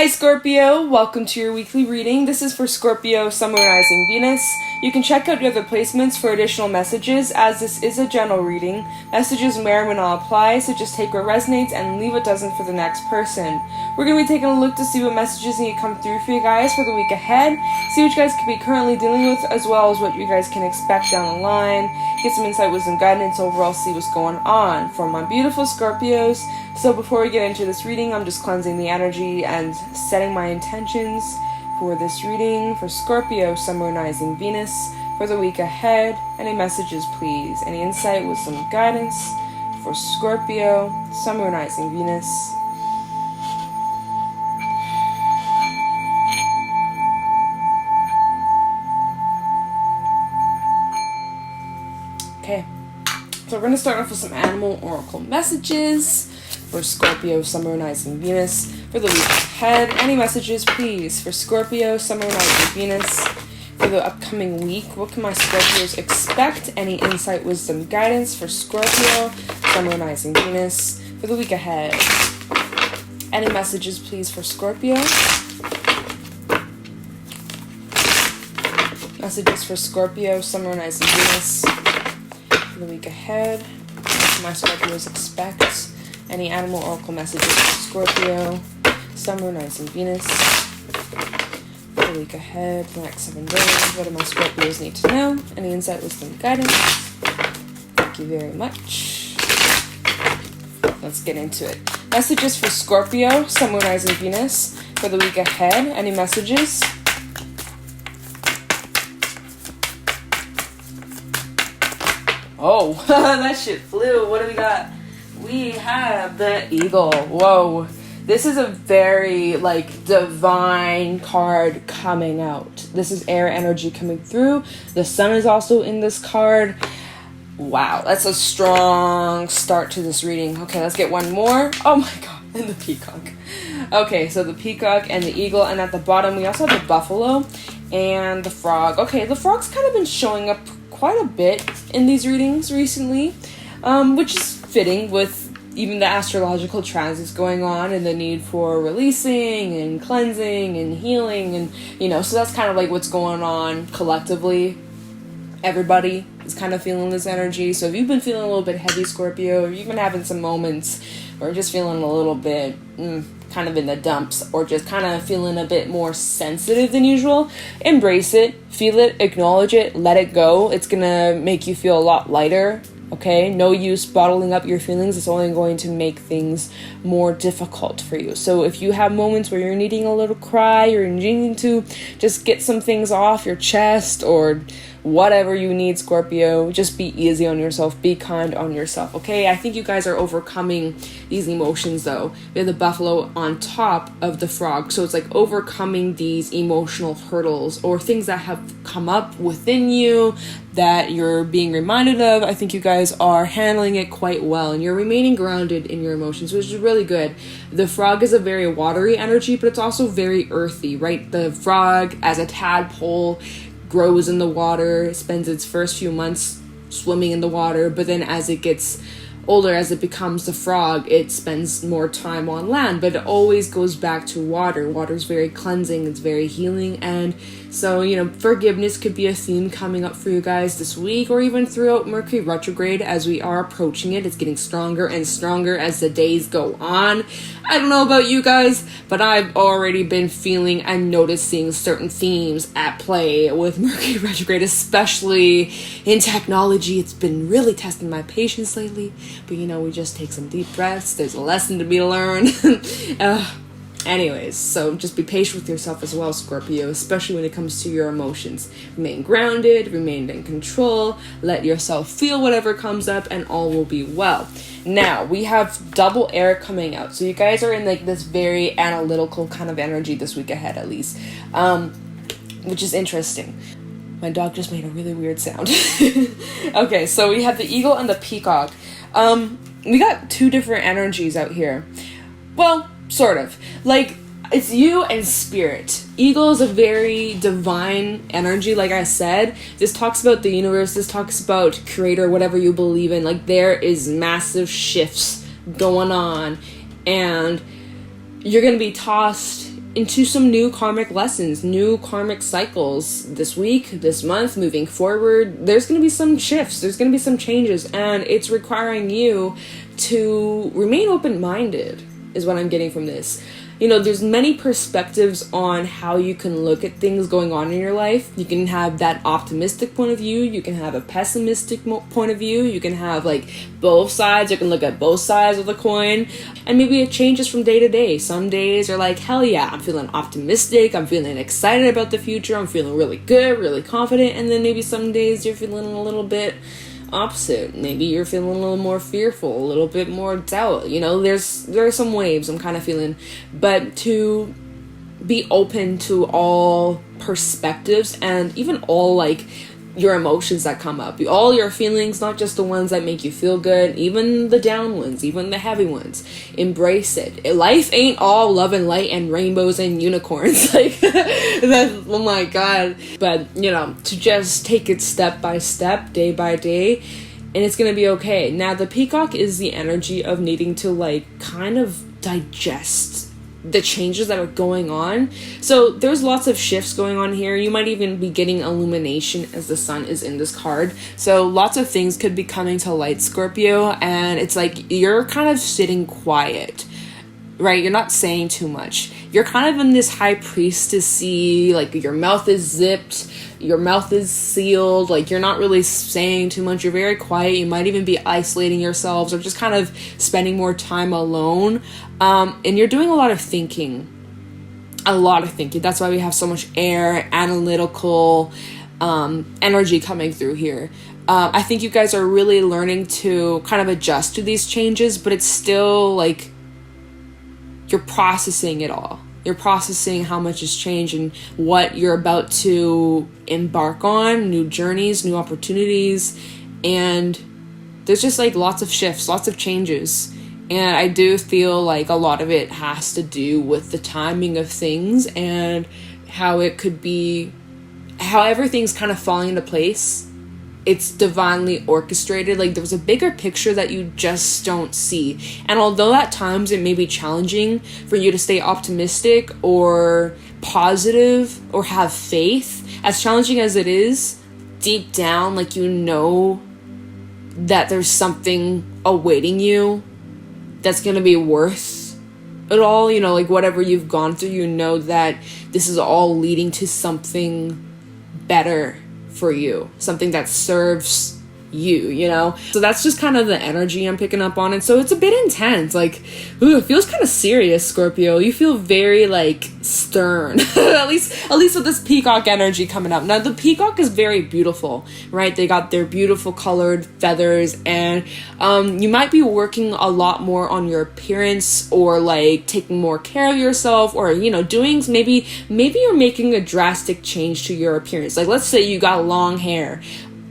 Hi Scorpio, welcome to your weekly reading. This is for Scorpio, Sun, Moon, Rising, Venus. You can check out your other placements for additional messages, as this is a general reading. Messages may or may not apply, so just take what resonates and leave what doesn't for the next person. We're going to be taking a look to see what messages need to come through for you guys for the week ahead, see what you guys could be currently dealing with, as well as what you guys can expect down the line, get some insight, wisdom, guidance, overall see what's going on for my beautiful Scorpios. So before we get into this reading, I'm just cleansing the energy and setting my intentions for this reading for Scorpio, Sun, Moon, Rising, Venus for the week ahead. Any messages, please? Any insight, wisdom, guidance for Scorpio, Sun, Moon, Rising, Venus? Okay, so we're going to start off with some animal oracle messages for Scorpio, Sun, Moon, Rising, Venus for the week ahead. Any messages, please, for Scorpio, Sun, Moon, Rising, Venus for the upcoming week? What can my Scorpios expect? Any insight, wisdom, guidance for Scorpio, Sun, Moon, Rising, Venus for the week ahead? Any messages, please, for Scorpio? Messages for Scorpio, Sun, Moon, Rising, Venus for the week ahead. What can my Scorpios expect? Any animal oracle messages for Scorpio, Sun, Moon, Rising, Venus for the week ahead, the next 7 days? What do my Scorpios need to know? Any insight, wisdom, guidance? Thank you very much. Let's get into it. Messages for Scorpio, Sun, Moon, Rising, Venus for the week ahead. Any messages? Oh, that shit flew. What do we got? We have the Eagle. Whoa. This is a very, divine card coming out. This is air energy coming through. The sun is also in this card. Wow, that's a strong start to this reading. Okay, let's get one more. Oh my god, and the peacock. Okay, so the peacock and the eagle, and at the bottom we also have the buffalo and the frog. Okay, the frog's kind of been showing up quite a bit in these readings recently, which is fitting with even the astrological transits going on and the need for releasing and cleansing and healing, and so that's kind of like what's going on collectively. Everybody is kind of feeling this energy. So if you've been feeling a little bit heavy, Scorpio, or you've been having some moments or just feeling a little bit kind of in the dumps, or just kind of feeling a bit more sensitive than usual, embrace it, feel it, acknowledge it, let it go. It's gonna make you feel a lot lighter. Okay, no use bottling up your feelings. It's only going to make things more difficult for you. So if you have moments where you're needing a little cry, you're needing to just get some things off your chest or whatever you need, Scorpio, just be easy on yourself. Be kind on yourself, okay? I think you guys are overcoming these emotions, though. We have the buffalo on top of the frog. So it's like overcoming these emotional hurdles or things that have come up within you that you're being reminded of. I think you guys are handling it quite well, and you're remaining grounded in your emotions, which is really good. The frog is a very watery energy, but it's also very earthy, right? The frog, as a tadpole, grows in the water, spends its first few months swimming in the water, but then as it gets older, as it becomes the frog, it spends more time on land, but it always goes back to water. Water's very cleansing, it's very healing, and so, forgiveness could be a theme coming up for you guys this week, or even throughout Mercury retrograde as we are approaching it. It's getting stronger and stronger as the days go on. I don't know about you guys, but I've already been feeling and noticing certain themes at play with Mercury retrograde, especially in technology. It's been really testing my patience lately, but we just take some deep breaths. There's a lesson to be learned. Anyways, so just be patient with yourself as well, Scorpio, especially when it comes to your emotions. Remain grounded, remain in control, let yourself feel whatever comes up, and all will be well. Now, we have double air coming out. So you guys are in this very analytical kind of energy this week ahead, at least, which is interesting. My dog just made a really weird sound. Okay, so we have the eagle and the peacock. We got two different energies out here. Well, sort of. It's you and spirit. Eagle is a very divine energy, like I said. This talks about the universe. This talks about creator, whatever you believe in. There is massive shifts going on, and you're going to be tossed into some new karmic lessons, new karmic cycles this week, this month, moving forward. There's going to be some shifts, there's going to be some changes, and it's requiring you to remain open-minded, is what I'm getting from this. You know, there's many perspectives on how you can look at things going on in your life. You can have that optimistic point of view. You can have a pessimistic point of view. You can have, like, both sides. You can look at both sides of the coin. And maybe it changes from day to day. Some days are like, hell yeah, I'm feeling optimistic. I'm feeling excited about the future. I'm feeling really good, really confident. And then maybe some days you're feeling a little bit opposite. Maybe you're feeling a little more fearful, a little bit more doubt. You know, there are some waves I'm kind of feeling, but to be open to all perspectives and even all, like, your emotions that come up, all your feelings, not just the ones that make you feel good, even the down ones, even the heavy ones. Embrace it. Life ain't all love and light and rainbows and unicorns. Like, that's, oh my god. But, you know, to just take it step by step, day by day, and it's gonna be okay. Now, the peacock is the energy of needing to, like, kind of digest the changes that are going on. So there's lots of shifts going on here. You might even be getting illumination as the sun is in this card. So lots of things could be coming to light, Scorpio, and it's like you're kind of sitting quiet, right? You're not saying too much. You're kind of in this high priestessy, like, your mouth is zipped, your mouth is sealed, like, you're not really saying too much. You're very quiet. You might even be isolating yourselves or just kind of spending more time alone. And you're doing a lot of thinking. That's why we have so much air, analytical energy coming through here. I think you guys are really learning to kind of adjust to these changes, but it's still like you're processing it all. You're processing how much has changed and what you're about to embark on, new journeys, new opportunities, and there's just, like, lots of shifts, lots of changes. And I do feel like a lot of it has to do with the timing of things and how it could be, how everything's kind of falling into place. It's divinely orchestrated. Like, there's a bigger picture that you just don't see. And although at times it may be challenging for you to stay optimistic or positive or have faith, as challenging as it is, deep down, like, you know that there's something awaiting you that's going to be worth it all. You know, like, whatever you've gone through, you know that this is all leading to something better for you, something that serves you, you know? So that's just kind of the energy I'm picking up on. And so it's a bit intense. Like, ooh, it feels kind of serious, Scorpio. You feel very, like, stern. at least with this peacock energy coming up. Now, the peacock is very beautiful, right? They got their beautiful colored feathers, and you might be working a lot more on your appearance, or, like, taking more care of yourself, or, you know, doing maybe you're making a drastic change to your appearance. Like, let's say you got long hair,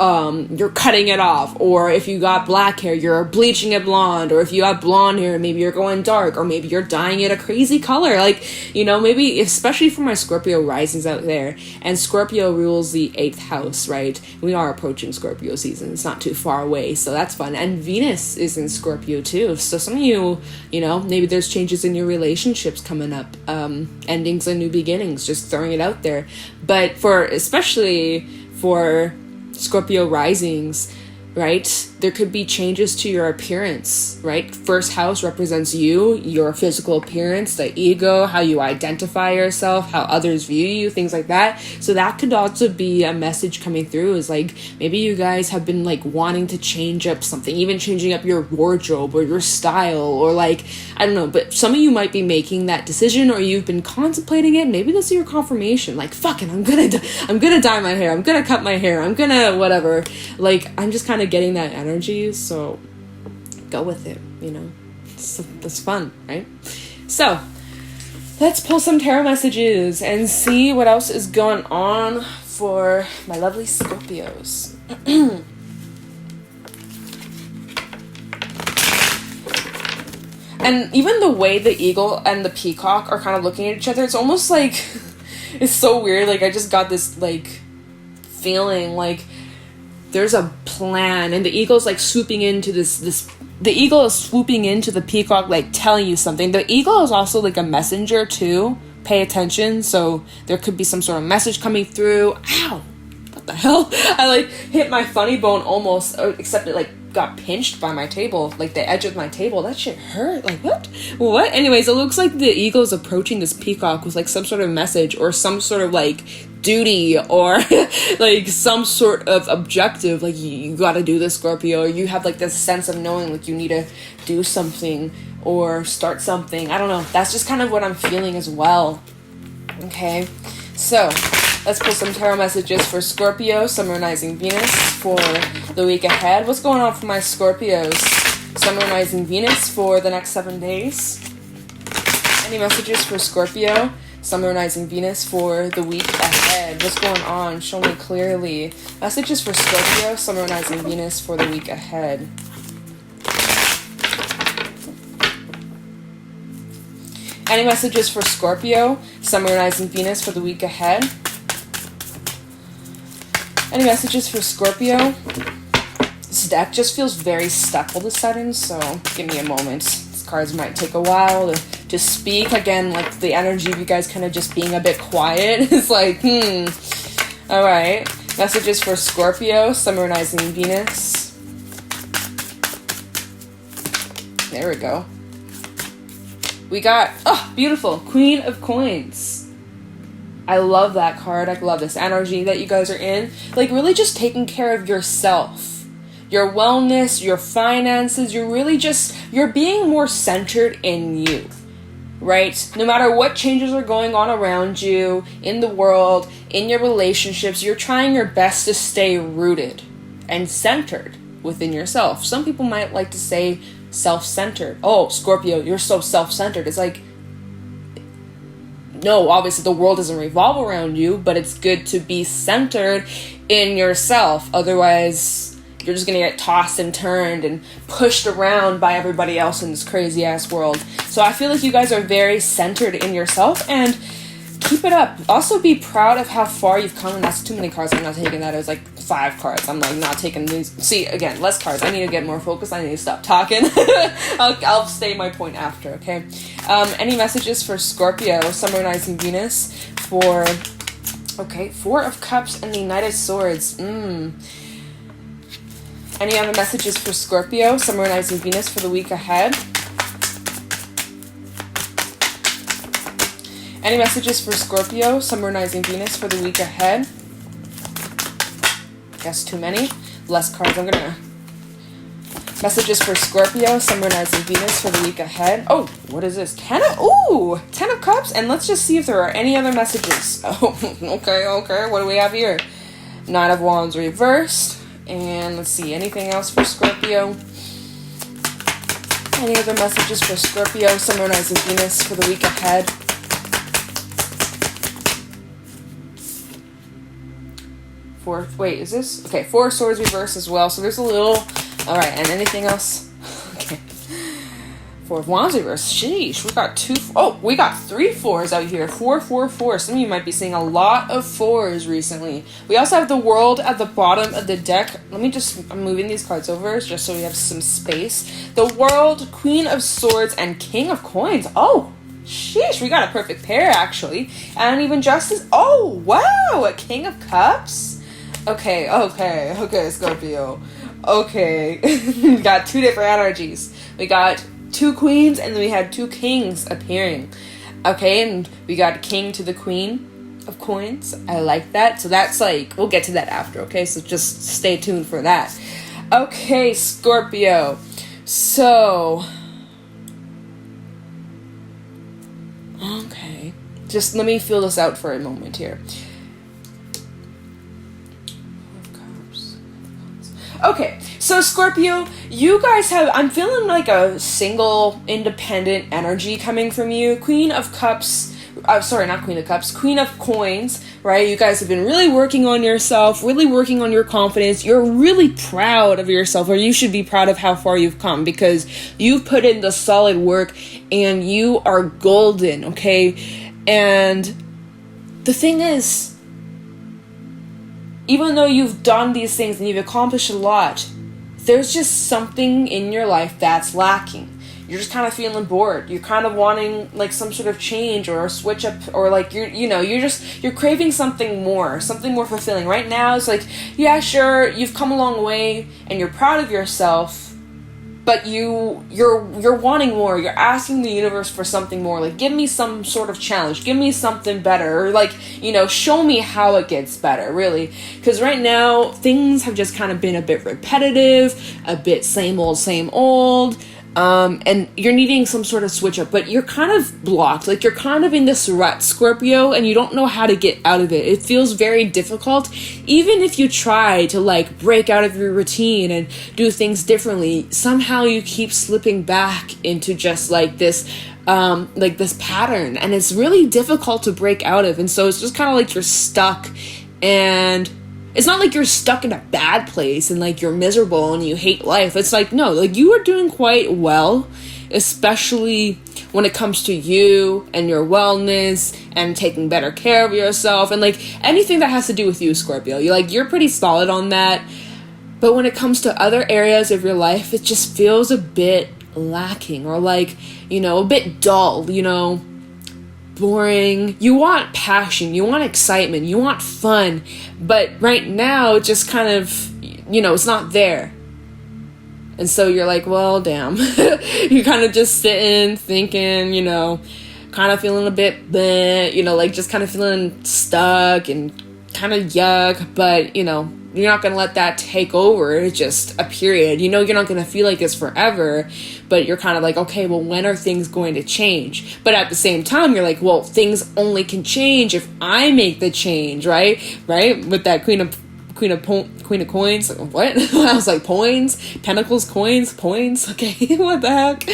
you're cutting it off, or if you got black hair, you're bleaching it blonde, or if you have blonde hair, maybe you're going dark, or maybe you're dyeing it a crazy color. Like, you know, maybe, especially for my Scorpio risings out there, and Scorpio rules the 8th house, right? We are approaching Scorpio season. It's not too far away, so that's fun. And Venus is in Scorpio too, so some of you, you know, maybe there's changes in your relationships coming up, endings and new beginnings, just throwing it out there. But especially for Scorpio risings, right? There could be changes to your appearance, right? First house represents you, your physical appearance, the ego, how you identify yourself, how others view you, things like that. So that could also be a message coming through, is like, maybe you guys have been, like, wanting to change up something, even changing up your wardrobe or your style, or, like, I don't know, but some of you might be making that decision, or you've been contemplating it. Maybe this is your confirmation, like, fuck it, I'm gonna dye my hair, I'm gonna cut my hair, I'm gonna whatever. Like, I'm just kind of getting that energy, so go with it, you know. That's fun, right? So let's pull some tarot messages and see what else is going on for my lovely Scorpios. And even the way the eagle and the peacock are kind of looking at each other, it's almost like it's so weird. Like, I just got this, like, feeling like there's a plan, and the eagle's, like, swooping into the eagle is swooping into the peacock, like, telling you something. The eagle is also, like, a messenger too, pay attention. So there could be some sort of message coming through. Ow! What the hell? I like hit my funny bone almost, except it like got pinched by my table, like the edge of my table. That shit hurt. Like, what? Anyways, it looks like the eagle's approaching this peacock with like some sort of message or some sort of like duty or like some sort of objective. Like, you gotta do this, Scorpio. Or you have like this sense of knowing like you need to do something or start something. I don't know. That's just kind of what I'm feeling as well. Okay, so let's pull some tarot messages for Scorpio, Sun, Moon, Rising, Venus for the week ahead. What's going on for my Scorpios, Sun, Moon, Rising, Venus for the next 7 days? Any messages for Scorpio, Sun, Moon, Rising, Venus for the week ahead? What's going on? Show me clearly. Messages for Scorpio, Sun, Moon, Rising, Venus for the week ahead. Any messages for Scorpio, Sun, Moon, Rising, Venus for the week ahead? Any messages for Scorpio? This deck just feels very stuck all of a sudden, so give me a moment. These cards might take a while to speak. Again, like the energy of you guys kind of just being a bit quiet. It's like, Alright. Messages for Scorpio, Sun, Moon, Rising, Venus. There we go. We got, beautiful, Queen of Coins. I love that card. I love this energy that you guys are in. Like, really just taking care of yourself. Your wellness, your finances. You're being more centered in you. Right? No matter what changes are going on around you, in the world, in your relationships, you're trying your best to stay rooted and centered within yourself. Some people might like to say self-centered. Oh, Scorpio, you're so self-centered. It's like, no, obviously the world doesn't revolve around you, but it's good to be centered in yourself. Otherwise, you're just gonna get tossed and turned and pushed around by everybody else in this crazy ass world. So I feel like you guys are very centered in yourself, and keep it up. Also be proud of how far you've come. And that's too many cards. I'm not taking that. It was like 5 cards. I'm like not taking these. See, again, less cards. I need to get more focused. I need to stop talking. I'll stay my point after, okay? Any messages for Scorpio, Sun, Moon, Rising, Venus for, okay, 4 of Cups and the Knight of Swords. Any other messages for Scorpio, Sun, Moon, Rising, Venus for the week ahead? Any messages for Scorpio, Sun, Moon, Rising, Venus for the week ahead? Guess too many. Less cards. I'm gonna... Messages for Scorpio, Sun, Moon, Rising, Venus for the week ahead. Oh, what is this? 10 of Cups. And let's just see if there are any other messages. Oh, okay. What do we have here? 9 of Wands reversed. And let's see, anything else for Scorpio? Any other messages for Scorpio, Sun, Moon, Rising, Venus for the week ahead? Wait, is this? Okay, 4 of Swords reversed as well. So there's a little... Alright, and anything else? Okay. 4 of Wands reversed. Sheesh, we got 2... Oh, we got 3 4s out here. 4, 4, 4. Some of you might be seeing a lot of 4s recently. We also have the World at the bottom of the deck. I'm moving these cards over just so we have some space. The World, Queen of Swords, and King of Coins. Oh, sheesh, we got a perfect pair, actually. And even Justice... Oh, wow, a King of Cups? Okay, Scorpio. Okay, we got 2 different energies. We got 2 queens, and then we had 2 kings appearing. Okay, and we got King to the Queen of Coins. I like that. So that's like, we'll get to that after, okay? So just stay tuned for that. Okay, Scorpio. So... Okay. Just let me feel this out for a moment here. Okay, so Scorpio, you guys have, I'm feeling like a single, independent energy coming from you. Queen of Cups, sorry, not Queen of Cups, Queen of Coins, right? You guys have been really working on yourself, really working on your confidence. You're really proud of yourself, or you should be proud of how far you've come, because you've put in the solid work and you are golden, okay? And the thing is, even though you've done these things and you've accomplished a lot, there's just something in your life that's lacking. you're just kind of feeling bored. You're kind of wanting like some sort of change or a switch up, or like you're craving something more fulfilling. Right now it's like, yeah, sure, you've come a long way and you're proud of yourself, but you're wanting more. You're asking the universe for something more. Like, give me some sort of challenge. Give me something better. Or like, show me how it gets better, really. Because right now, things have just kind of been a bit repetitive, a bit same old. And you're needing some sort of switch up, but you're kind of blocked. Like, you're kind of in this rut, Scorpio, and you don't know how to get out of it. It feels very difficult. Even if you try to, like, break out of your routine and do things differently, somehow you keep slipping back into just, like, this pattern. And it's really difficult to break out of. And so it's just kind of like you're stuck, and it's not like you're stuck in a bad place and like you're miserable and you hate life. It's like, no, like you are doing quite well, especially when it comes to you and your wellness and taking better care of yourself and like anything that has to do with you, Scorpio. You're pretty solid on that. But when it comes to other areas of your life, it just feels a bit lacking, or like, a bit dull, boring. You want passion, you want excitement, you want fun, but right now it just kind of, it's not there. And so you're like, well, damn. You're kind of just sitting, thinking, kind of feeling a bit bleh, like just kind of feeling stuck and kind of yuck, but you're not going to let that take over. It's just a period. You're not going to feel like this forever, but you're kind of like, okay, well, when are things going to change? But at the same time, you're like, well, things only can change if I make the change, right? With that queen of coins. What? I was like, points, pentacles, coins, points. Okay, what the heck?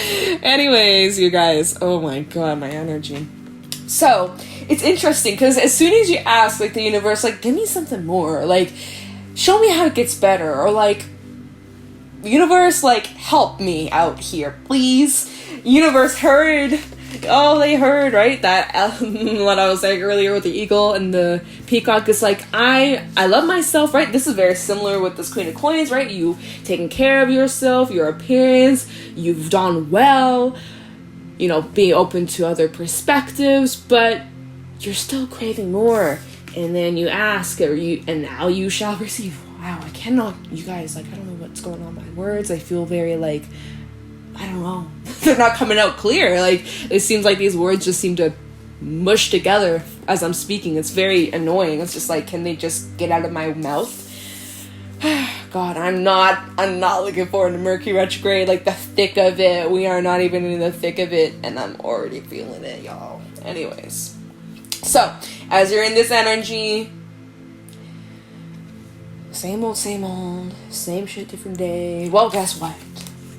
Anyways, you guys, oh my God, my energy. So it's interesting because as soon as you ask, like, the universe, like, give me something more, like, show me how it gets better, or like, universe, like, help me out here, please. Universe heard. Oh, they heard, right? That what I was saying earlier with the eagle and the peacock is like, I love myself, right? This is very similar with this Queen of Coins, right? You taking care of yourself, your appearance, you've done well, being open to other perspectives, but you're still craving more. And then you ask, and now you shall receive. Wow, I cannot, you guys, like, I don't know what's going on with my words. I feel very, like, I don't know. They're not coming out clear. Like, it seems like these words just seem to mush together as I'm speaking. It's very annoying. It's just like, can they just get out of my mouth? God, I'm not looking forward to Mercury retrograde, like the thick of it. We are not even in the thick of it, and I'm already feeling it, y'all. Anyways. So, as you're in this energy, same old, same shit, different day. Well, guess what?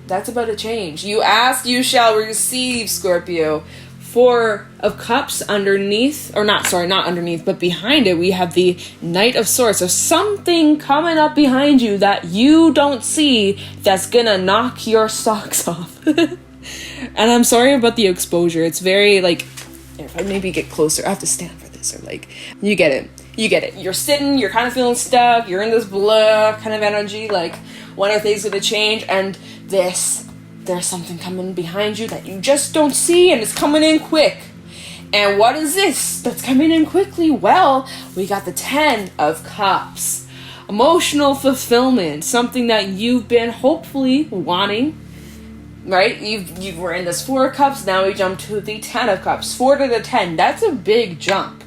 That's about to change. You ask, you shall receive, Scorpio. 4 of Cups underneath, or not underneath, but behind it, we have the Knight of Swords. So something coming up behind you that you don't see that's gonna knock your socks off. And I'm sorry about the exposure. It's very, like, if I maybe get closer, I have to stand for this, or like, you get it. You're sitting, you're kind of feeling stuck, you're in this blah kind of energy, like, when are things gonna change? And there's something coming behind you that you just don't see, and it's coming in quick. And what is this that's coming in quickly? Well, we got the 10 of Cups. Emotional fulfillment, something that you've been hopefully wanting, right? You were in this 4 of Cups, now we jump to the 10 of Cups. 4 to the 10, that's a big jump.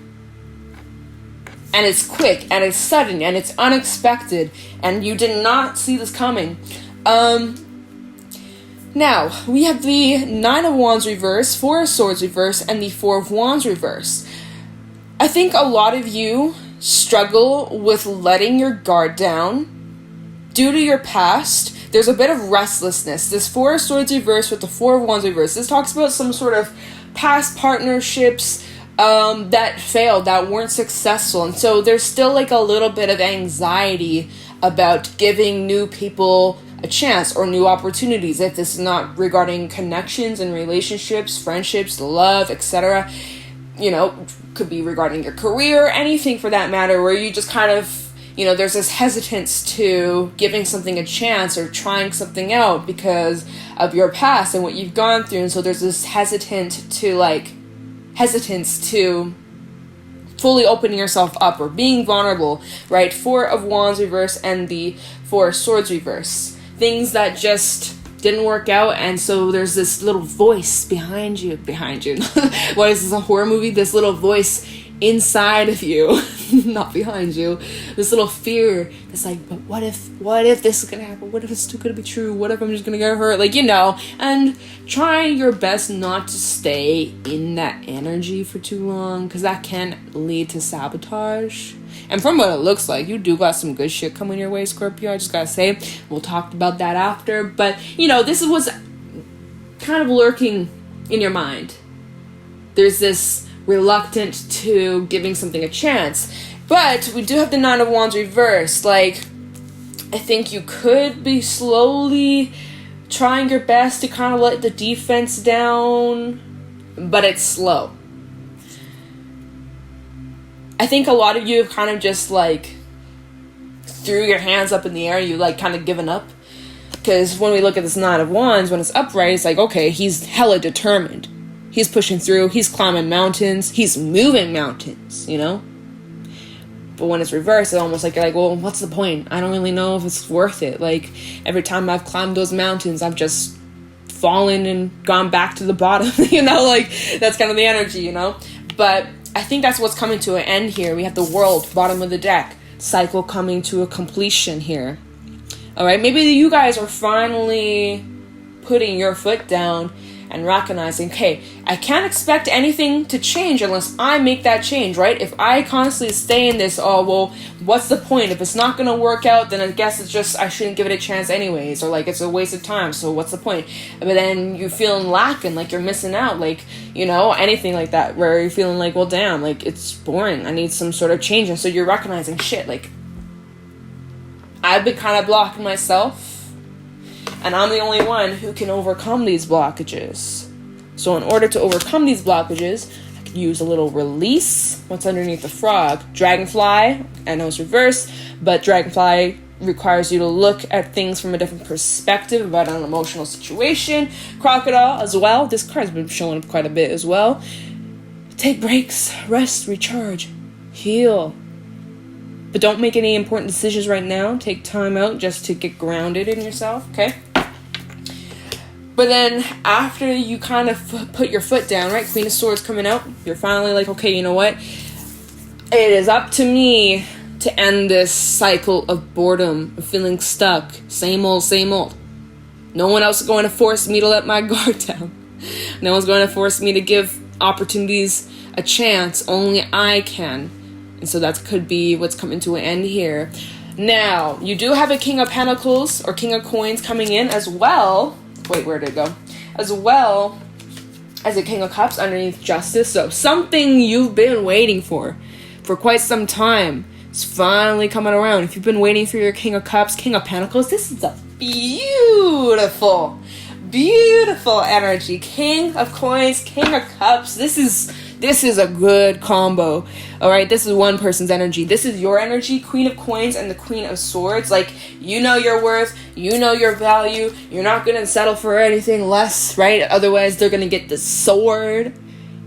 And it's quick, and it's sudden, and it's unexpected, and you did not see this coming. Now, we have the 9 of Wands reverse, 4 of Swords reverse, and the 4 of Wands reverse. I think a lot of you struggle with letting your guard down due to your past. There's a bit of restlessness. This 4 of Swords reverse with the 4 of Wands reverse. This talks about some sort of past partnerships that failed, that weren't successful. And so there's still like a little bit of anxiety about giving new people a chance or new opportunities. If this is not regarding connections and relationships, friendships, love, etc., could be regarding your career, anything for that matter, where you just kind of, there's this hesitance to giving something a chance or trying something out because of your past and what you've gone through. And so there's this hesitance to fully opening yourself up or being vulnerable, right? 4 of Wands reverse and the 4 of Swords reverse. Things that just didn't work out, and so there's this little voice behind you. What is this, a horror movie? This little voice inside of you, not behind you. This little fear that's like, but what if this is gonna happen? What if it's still gonna be true? What if I'm just gonna get hurt? Like, and trying your best not to stay in that energy for too long, because that can lead to sabotage. And from what it looks like, you do got some good shit coming your way, Scorpio. I just gotta say, we'll talk about that after. But, this was kind of lurking in your mind. There's this reluctant to giving something a chance. But we do have the 9 of Wands reversed. Like, I think you could be slowly trying your best to kind of let the defense down, but it's slow. I think a lot of you have kind of just like threw your hands up in the air. You like kind of given up. Because when we look at this 9 of Wands, when it's upright, it's like, okay, he's hella determined. He's pushing through. He's climbing mountains. He's moving mountains, But when it's reversed, it's almost like you're like, well, what's the point? I don't really know if it's worth it. Like, every time I've climbed those mountains, I've just fallen and gone back to the bottom, Like, that's kind of the energy, But I think that's what's coming to an end here. We have the World, bottom of the deck. Cycle coming to a completion here. All right, maybe you guys are finally putting your foot down and recognizing, okay, I can't expect anything to change unless I make that change, right? If I constantly stay in this, oh, well, what's the point? If it's not going to work out, then I guess it's just, I shouldn't give it a chance anyways, or like it's a waste of time, so what's the point? But then you're feeling lacking, like you're missing out, like, anything like that, where you're feeling like, well, damn, like it's boring, I need some sort of change. And so you're recognizing, shit, like, I've been kind of blocking myself, and I'm the only one who can overcome these blockages. So in order to overcome these blockages, I could use a little release. What's underneath the frog? Dragonfly. I know it's reversed, but Dragonfly requires you to look at things from a different perspective about an emotional situation. Crocodile as well. This card's been showing up quite a bit as well. Take breaks, rest, recharge, heal. But don't make any important decisions right now. Take time out just to get grounded in yourself, okay? But then after you kind of put your foot down, right? Queen of Swords coming out. You're finally like, okay, you know what? It is up to me to end this cycle of boredom, of feeling stuck. Same old, same old. No one else is going to force me to let my guard down. No one's going to force me to give opportunities a chance. Only I can. And so that could be what's coming to an end here. Now, you do have a King of Pentacles or King of Coins coming in as well. Wait, where did it go? As well as a King of Cups underneath Justice. So something you've been waiting for quite some time is finally coming around. If you've been waiting for your King of Cups, King of Pentacles, this is a beautiful energy. King of Coins, King of Cups. This is a good combo. All right, this is one person's energy. This is your energy, Queen of Coins and the Queen of Swords. Like, you know your worth, you know your value. You're not going to settle for anything less, right? Otherwise, they're going to get the sword.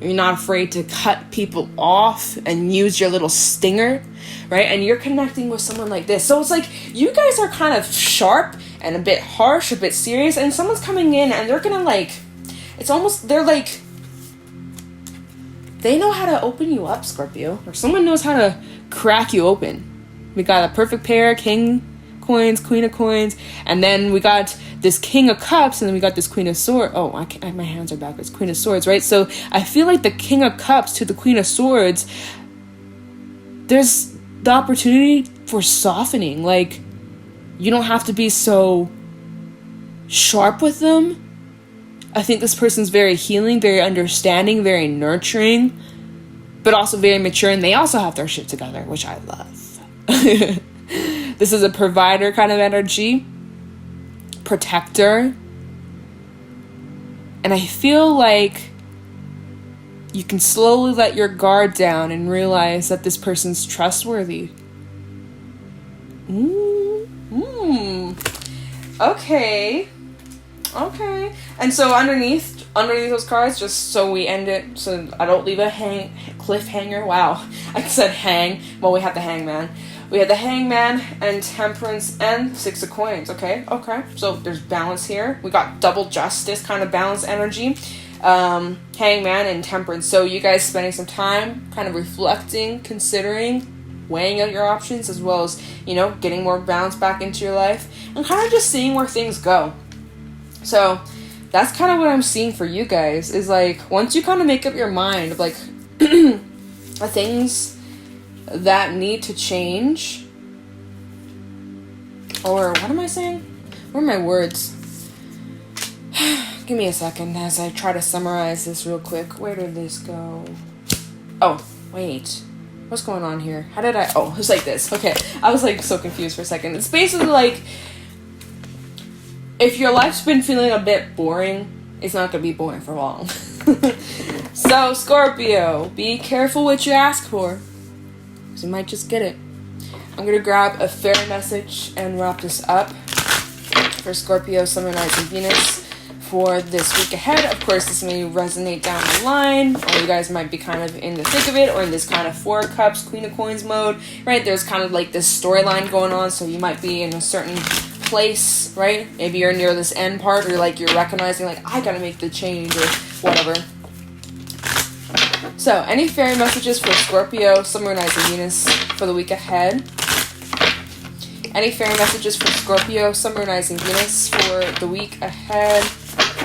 You're not afraid to cut people off and use your little stinger, right? And you're connecting with someone like this. So it's like you guys are kind of sharp and a bit harsh, a bit serious, and someone's coming in and they're going to like, it's almost, they're like, they know how to open you up, Scorpio. Or someone knows how to crack you open. We got a perfect pair, King Coins, Queen of Coins. And then we got this King of Cups. And then we got this Queen of Swords. Oh, my hands are backwards. Queen of Swords, right? So I feel like the King of Cups to the Queen of Swords, there's the opportunity for softening. Like, you don't have to be so sharp with them. I think this person's very healing, very understanding, very nurturing, but also very mature, and they also have their shit together, which I love. This is a provider kind of energy, protector, and I feel like you can slowly let your guard down and realize that this person's trustworthy. Okay. Okay. And so underneath those cards, just so we end it, so I don't leave a cliffhanger. Wow. I said hang. Well, we have the Hangman. We had the Hangman and Temperance and 6 of Coins. Okay. So there's balance here. We got double justice kind of balance energy. Hangman and Temperance. So you guys spending some time kind of reflecting, considering, weighing out your options, as well as, getting more balance back into your life and kind of just seeing where things go. So that's kind of what I'm seeing for you guys, is like, once you kind of make up your mind of like the things that need to change, or what am I saying? Where are my words? Give me a second as I try to summarize this real quick. Where did this go? Oh, wait. What's going on here? How did I... Oh, it's like this. Okay. I was like so confused for a second. It's basically like, if your life's been feeling a bit boring, it's not going to be boring for long. So, Scorpio, be careful what you ask for, because you might just get it. I'm going to grab a fairy message and wrap this up for Scorpio, Sun, Rising, Venus for this week ahead. Of course, this may resonate down the line, or you guys might be kind of in the thick of it, or in this kind of 4 of Cups, Queen of Coins mode, right? There's kind of like this storyline going on, so you might be in a certain place, right? Maybe you're near this end part, or like you're recognizing like, I gotta make the change, or whatever. So, any fairy messages for Scorpio, Sun, Rising, Venus for the week ahead? Any fairy messages for Scorpio, Sun, Rising, Venus for the week ahead?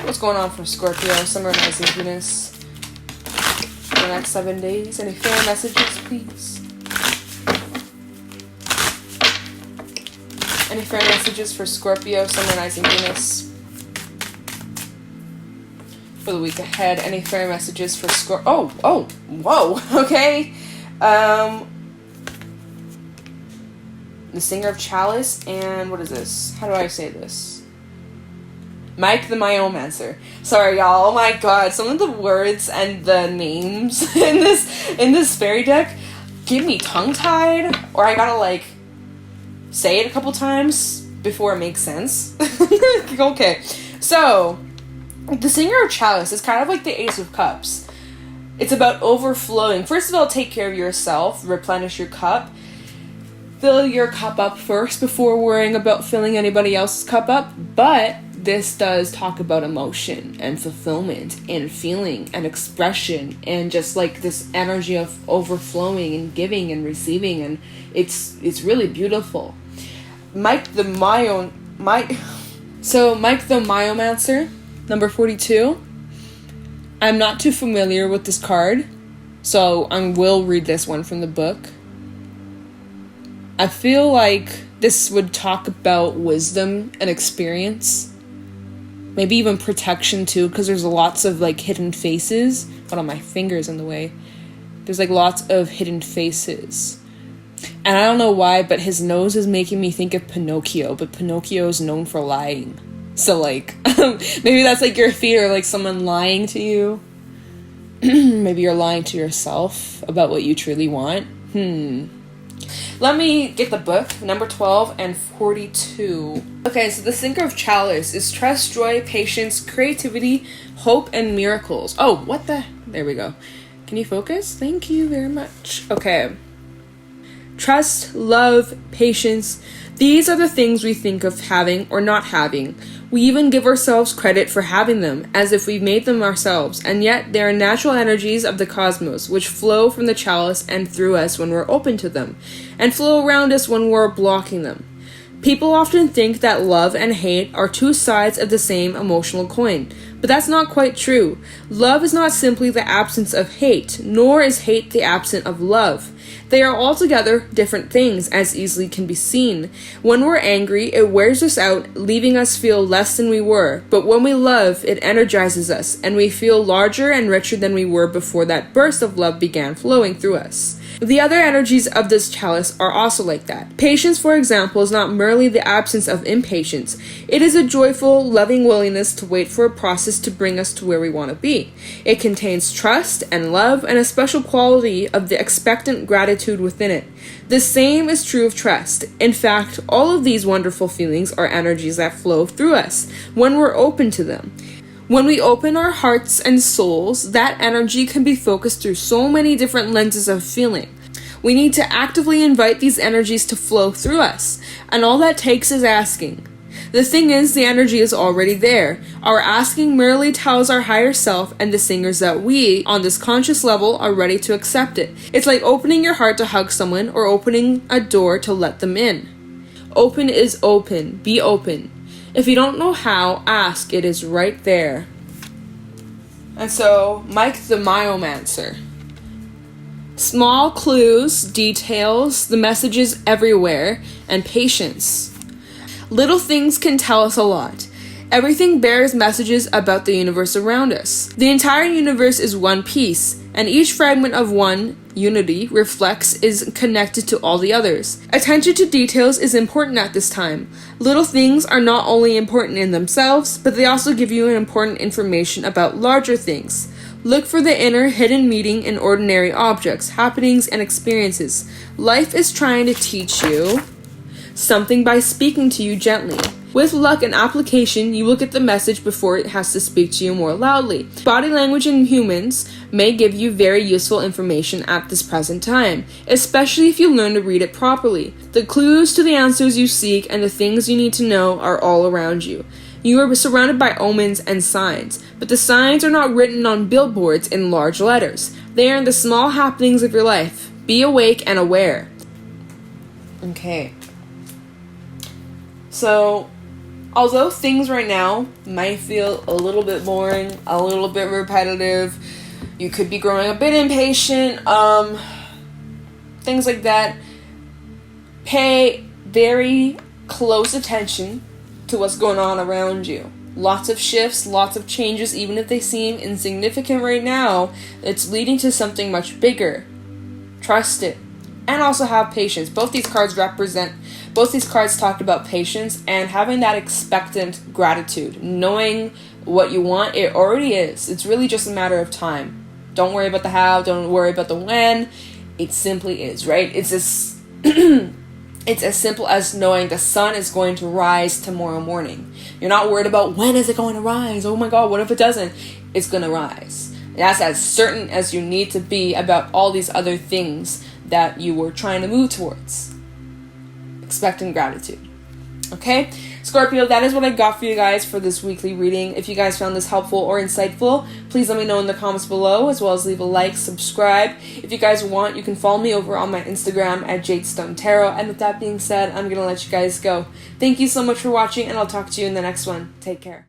What's going on for Scorpio, Sun, Rising, Venus for the next 7 days? Any fairy messages, please? Any fairy messages for Scorpio, Sun, Rising, Venus for the week ahead? Any fairy messages for Scorpio? Oh, whoa, okay. The Singer of Chalice, and what is this? How do I say this? Mike the Myomancer. Sorry, y'all. Oh my god, some of the words and the names in this fairy deck give me tongue-tied, or I gotta like say it a couple times before it makes sense. Okay, so the Singer of Chalice is kind of like the Ace of Cups. It's about overflowing. First of all, take care of yourself, replenish your cup. Fill your cup up first before worrying about filling anybody else's cup up. But this does talk about emotion and fulfillment and feeling and expression and just like this energy of overflowing and giving and receiving, and it's really beautiful. Mike the Myomancer, number 42. I'm not too familiar with this card, so I will read this one from the book. I feel like this would talk about wisdom and experience. Maybe even protection too, because there's lots of like hidden faces. Hold on, my finger's in the way. There's like lots of hidden faces. And I don't know why, but his nose is making me think of Pinocchio, but Pinocchio is known for lying. So like, maybe that's like your fear, like someone lying to you. Maybe you're lying to yourself about what you truly want. Let me get the book, number 12 and 42. Okay, so the Singer of Chalice is trust, joy, patience, creativity, hope, and miracles. Oh, what the? There we go. Can you focus? Thank you very much. Okay. Trust, love, patience. These are the things we think of having or not having. We even give ourselves credit for having them, as if we've made them ourselves, and yet they are natural energies of the cosmos, which flow from the chalice and through us when we're open to them, and flow around us when we're blocking them. People often think that love and hate are two sides of the same emotional coin, but that's not quite true. Love is not simply the absence of hate, nor is hate the absence of love. They are altogether different things, as easily can be seen. When we're angry, it wears us out, leaving us feel less than we were. But when we love, it energizes us, and we feel larger and richer than we were before that burst of love began flowing through us. The other energies of this chalice are also like that. Patience, for example, is not merely the absence of impatience. It is a joyful, loving willingness to wait for a process to bring us to where we want to be. It contains trust and love and a special quality of the expectant gratitude within it. The same is true of trust. In fact, all of these wonderful feelings are energies that flow through us when we're open to them. When we open our hearts and souls, that energy can be focused through so many different lenses of feeling. We need to actively invite these energies to flow through us, and all that takes is asking. The thing is, the energy is already there. Our asking merely tells our higher self and the singers that we, on this conscious level, are ready to accept it. It's like opening your heart to hug someone or opening a door to let them in. Open is open. Be open. If you don't know how, ask. It is right there. And so, Mike the Myomancer. Small clues, details, the messages everywhere, and patience. Little things can tell us a lot. Everything bears messages about the universe around us. The entire universe is one piece, and each fragment of one unity is connected to all the others. Attention to details is important at this time. Little things are not only important in themselves, but they also give you important information about larger things. Look for the inner hidden meaning in ordinary objects, happenings, and experiences. Life is trying to teach you something by speaking to you gently. With luck and application, you will get the message before it has to speak to you more loudly. Body language in humans may give you very useful information at this present time, especially if you learn to read it properly. The clues to the answers you seek and the things you need to know are all around you. You are surrounded by omens and signs, but the signs are not written on billboards in large letters. They are in the small happenings of your life. Be awake and aware. Okay. So, although things right now might feel a little bit boring, a little bit repetitive, you could be growing a bit impatient, things like that, pay very close attention to what's going on around you. Lots of shifts, lots of changes, even if they seem insignificant right now, it's leading to something much bigger. Trust it. And also have patience. Both these cards talked about patience and having that expectant gratitude. Knowing what you want, it already is. It's really just a matter of time. Don't worry about the how, don't worry about the when. It simply is, right? It's as simple as knowing the sun is going to rise tomorrow morning. You're not worried about when is it going to rise. Oh my God, what if it doesn't? It's going to rise. That's as certain as you need to be about all these other things that you were trying to move towards. Expectant gratitude. Okay? Scorpio, that is what I got for you guys for this weekly reading. If you guys found this helpful or insightful, please let me know in the comments below, as well as leave a like, subscribe. If you guys want, you can follow me over on my Instagram at JadeStoneTarot. And with that being said, I'm going to let you guys go. Thank you so much for watching, and I'll talk to you in the next one. Take care.